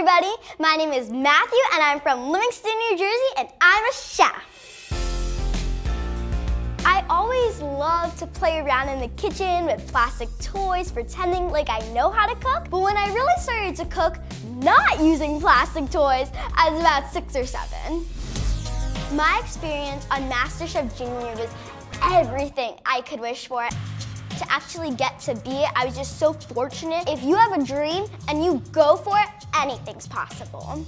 everybody. My name is Matthew, and I'm from Livingston, New Jersey, and I'm a chef. I always love to play around in the kitchen with plastic toys, pretending like I know how to cook. But when I really started to cook, not using plastic toys, I was about 6 or 7. My experience on MasterChef Junior was everything I could wish for. To actually get to be it, I was just so fortunate. If you have a dream and you go for it, anything's possible.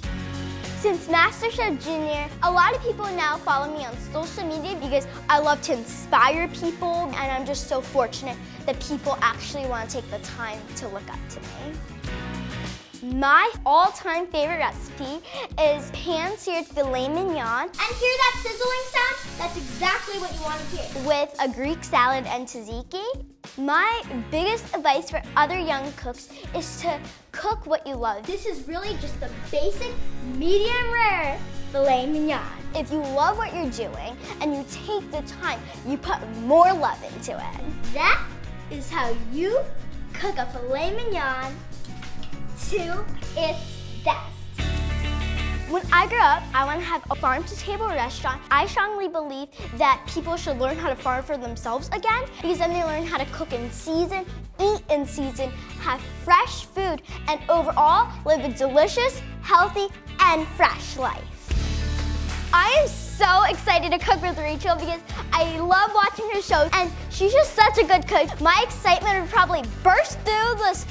Since MasterChef Junior, a lot of people now follow me on social media because I love to inspire people, and I'm just so fortunate that people actually want to take the time to look up to me. My all-time favorite recipe is pan-seared filet mignon. And hear that sizzling sound? That's exactly what you want to hear. With a Greek salad and tzatziki. My biggest advice for other young cooks is to cook what you love. This is really just the basic medium rare filet mignon. If you love what you're doing and you take the time, you put more love into it. That is how you cook a filet mignon to its best. When I grow up, I want to have a farm-to-table restaurant. I strongly believe that people should learn how to farm for themselves again, because then they learn how to cook in season, eat in season, have fresh food, and overall live a delicious, healthy, and fresh life. I am so excited to cook with Rachael because I love watching her shows, and she's just such a good cook. My excitement would probably burst through this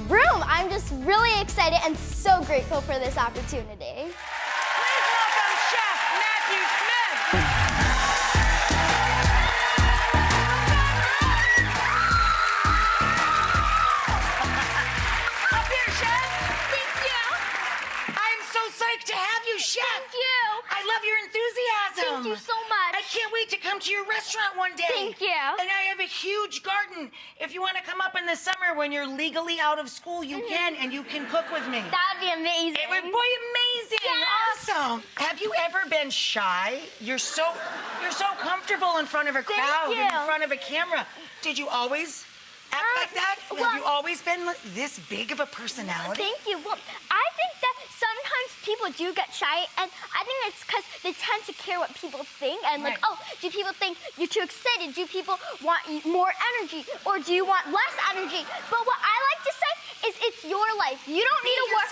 room. I'm just really excited and so grateful for this opportunity. Please welcome Chef Matthew Smith. Up here, Chef. Thank you. I'm so psyched to have you, Chef. Thank you. I love your enthusiasm. Thank you so much. I can't wait to come to your restaurant one day. Thank you. And I have a huge garden. If you want to come up in the summer when you're legally out of school, you can, and you can cook with me. That would be amazing. It would be amazing. Yes. Awesome. Have you ever been shy? You're so comfortable in front of a crowd, you. in front of a camera. Did you always act like that? Have you always been this big of a personality? Thank you. Well, I think that sometimes people do get shy, and I think it's because they tend to care what people think, and like, Right. oh, do people think you're too excited? Do people want more energy, or do you want less energy? But what I like to say is it's your life. You don't need to work.